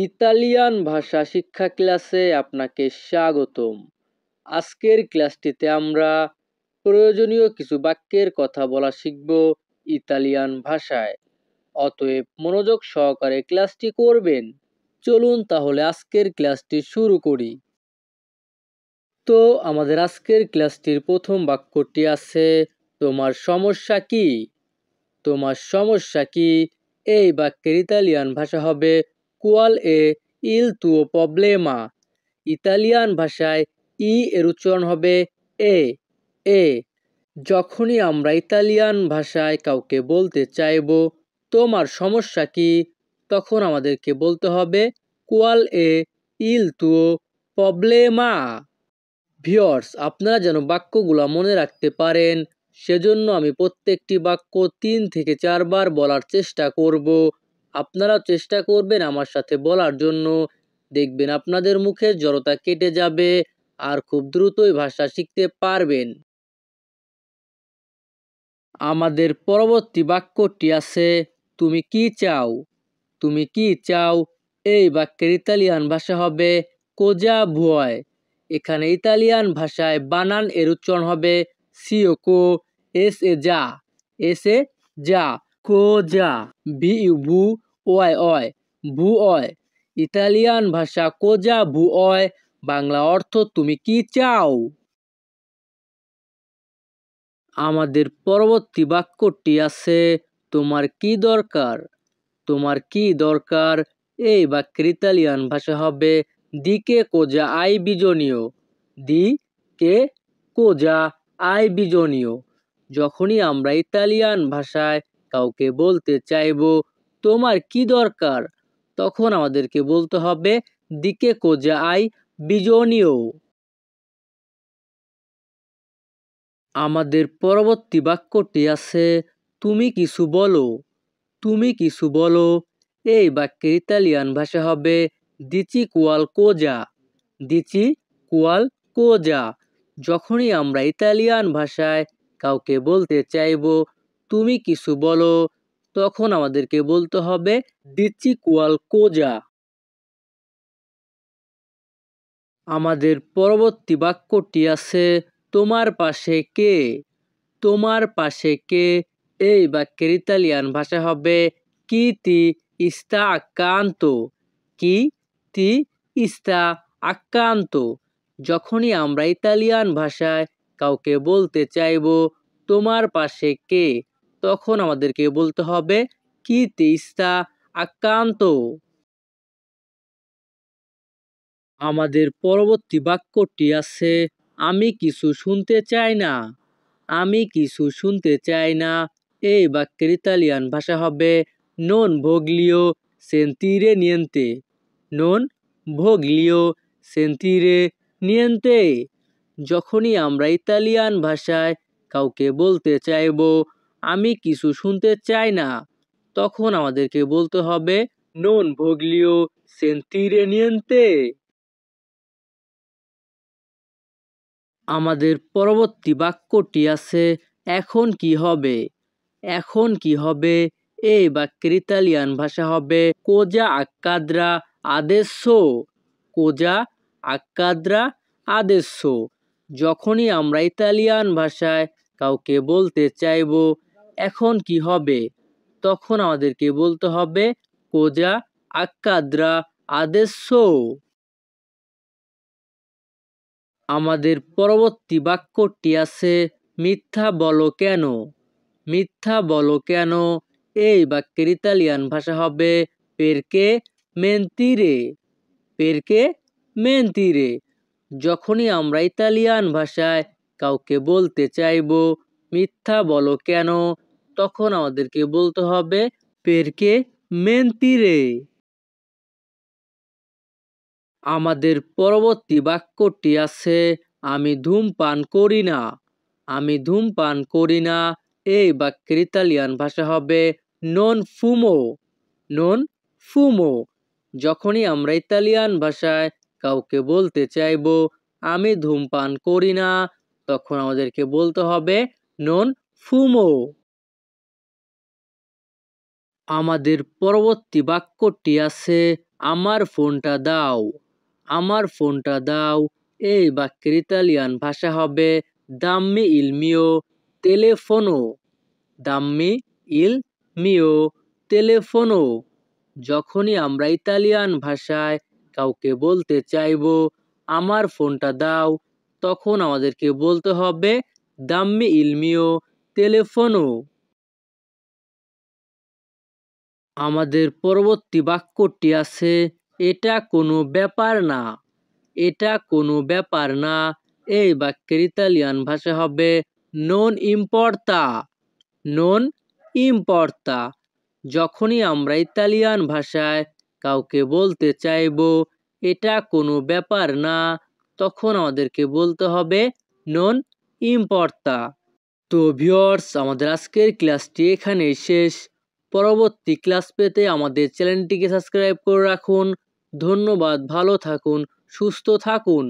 Italian ভাষা শিক্ষা ক্লাসে আপনাকে স্বাগতম। আজকের ক্লাসটিতে আমরা প্রয়োজনীয় কিছু বাক্যের কথা বলা শিখব ইতালিয়ান ভাষায়। অতএব মনোযোগ সহকারে ক্লাসটি করবেন। চলুন তাহলে আজকের ক্লাসটি শুরু করি। তো আমাদের আজকের ক্লাসটির প্রথম বাক্যটি আছে, তোমার সমস্যা কি? তোমার সমস্যা কি? এই বাক্যের ইতালিয়ান ভাষা হবে qual è il tuo problema। Italian ভাষায় ই এর উচ্চারণ হবে এ এ। যখনই আমরা ইতালিয়ান ভাষায় কাউকে বলতে চাইব তোমার সমস্যা কি, তখন আমাদেরকে বলতে হবে qual è il tuo problema। Viewers, আপনারা যেন বাক্যগুলো মনে রাখতে পারেন, সেজন্য আমি প্রত্যেকটি বাক্য 3 থেকে 4 বার বলার চেষ্টা করব। আপনারাও চেষ্টা করবেন আমার সাথে বলার জন্য। দেখবেন আপনাদের মুখের জড়তা কেটে যাবে আর খুব দ্রুতই ভাষা শিখতে পারবেন। আমাদের পরবর্তী বাক্যটি আছে, তুমি কি চাও? তুমি কি চাও? এই বাক্যের ইতালিয়ান ভাষা হবে কোজা ভুয়। এখানে ইতালিয়ান ভাষায় বানান এর উচ্চারণ হবে সিওকো এস এ যা এস এ যা কোজা ভি ভু ওয় অয় ভু অয়। ইতালিয়ান ভাষা কোজা ভু অয়, বাংলা অর্থ তুমি কি চাও? আমাদের পরবর্তী বাক্যটি আছে, তোমার কি দরকার? তোমার কি দরকার? এই বাক্যের ইতালিয়ান ভাষা হবে দি কে কোজা আই বিজনীয়। The K কোজা I বিজনীয়। যখনই আমরা ইতালিয়ান ভাষায় কাউকে বলতে চাইব তোমার কি দরকার, তখন আমাদেরকে বলতে হবে দি কে কোজা আই বিজনীয়। আমাদের পরবর্তী বাক্যটি আছে, তুমি কিছু বলো। তুমি কিছু বলো। এই বাক্যের ইতালিয়ান ভাষা হবে দিচি কুয়াল কোজা। দিচি কুয়াল কোজা। যখনই আমরা ইতালিয়ান ভাষায় কাউকে বলতে চাইব তুমি কিছু বলো, তখন আমাদেরকে বলতে হবে দিচি কুয়াল কোজা। আমাদের পরবর্তী বাক্যটি আছে, তোমার পাশে কে? তোমার পাশে কে? এই বাক্যের ইতালিয়ান ভাষা হবে কি তি ইস্তা আক্কান্ত। কি তি ইস্তা আক্কান্ত। যখনই আমরা ইতালিয়ান ভাষায় কাউকে বলতে চাইব তোমার পাশে কে, তখন আমাদেরকে বলতে হবে কি তি ইস্তা আক্কান্ত। আমাদের পরবর্তী বাক্যটি আছে, আমি কিছু শুনতে চাই না। আমি কিছু শুনতে চাই না। এই বাক্যের ইতালিয়ান ভাষা হবে নন ভোগলিও সেন্তিরে নিয়েন্তে। নন ভোগলিও সেন্তিরে নিয়েন্তে। যখনই আমরা ইতালিয়ান ভাষায় কাউকে বলতে চাইব আমি কিছু শুনতে চাই না, তখন আমাদেরকে বলতে হবে নন ভোগলিও সেন্তিরে নিয়েন্তে। আমাদের পরবর্তী বাক্যটি আছে, এখন কি হবে? এখন কি হবে? এই বাক্যের ইতালিয়ান ভাষা হবে কোজা আক্কাদ্রা আদেসো। কোজা আক্কাদ্রা আদেসো। যখনই আমরা ইতালিয়ান ভাষায় কাউকে বলতে চাইব এখন কি হবে, তখন আমাদেরকে বলতে হবে কোজা আক্কাদ্রা আদেসো। আমাদের পরবর্তী বাক্যটি আছে, মিথ্যা বলো কেন? মিথ্যা বলো কেন? এই বাক্যের ইতালিয়ান ভাষা হবে পেরকে মেন্তিরে। পেরকে মেন্তিরে। যখনই আমরা ইতালিয়ান ভাষায় কাউকে বলতে চাইব মিথ্যা বলো কেন, তখন আমাদেরকে বলতে হবে পেরকে মেন্তিরে। আমাদের পরবর্তী বাক্যটি আছে, আমি ধূমপান করি না। আমি ধূমপান করি না। এই বাক্যের ইতালিয়ান ভাষা হবে নন ফুমো। নন ফুমো। যখনই আমরা ইতালিয়ান ভাষায় কাউকে বলতে চাইব আমি ধূমপান করি না, তখন আমাদেরকে বলতে হবে নন ফুমো। আমাদের পরবর্তী বাক্যটি আছে, আমার ফোনটা দাও, আমার ফোনটা দাও। এই বাক্যের ইতালিয়ান ভাষা হবে দাম্মি ইল মিও telefono, দাম্মি ইল মিও telefono। যখনই আমরা ইতালিয়ান ভাষায় কাউকে বলতে চাইবো আমার ফোনটা দাও, তখন আমাদেরকে বলতে হবে দাম্মি ইল মিও telefono। আমাদের পরবর্তী বাক্যটি আছে এটা কোনো ব্যাপার না, এটা কোনো ব্যাপার না। এই বাক্যের ইতালিয়ান ভাষা হবে নন ইম্পর্তা, নন ইম্পর্তা। যখনই আমরা ইতালিয়ান ভাষায় কাউকে বলতে চাইবো এটা কোনো ব্যাপার না, তখন আমাদেরকে বলতে হবে নন ইম্পর্তা। তো ভিউয়ার্স, আমাদের আজকের ক্লাসটি এখানেই শেষ। পরবর্তী ক্লাস পেতে আমাদের চ্যানেলটিকে সাবস্ক্রাইব করে রাখুন। ধন্যবাদ, ভালো থাকুন, সুস্থ থাকুন।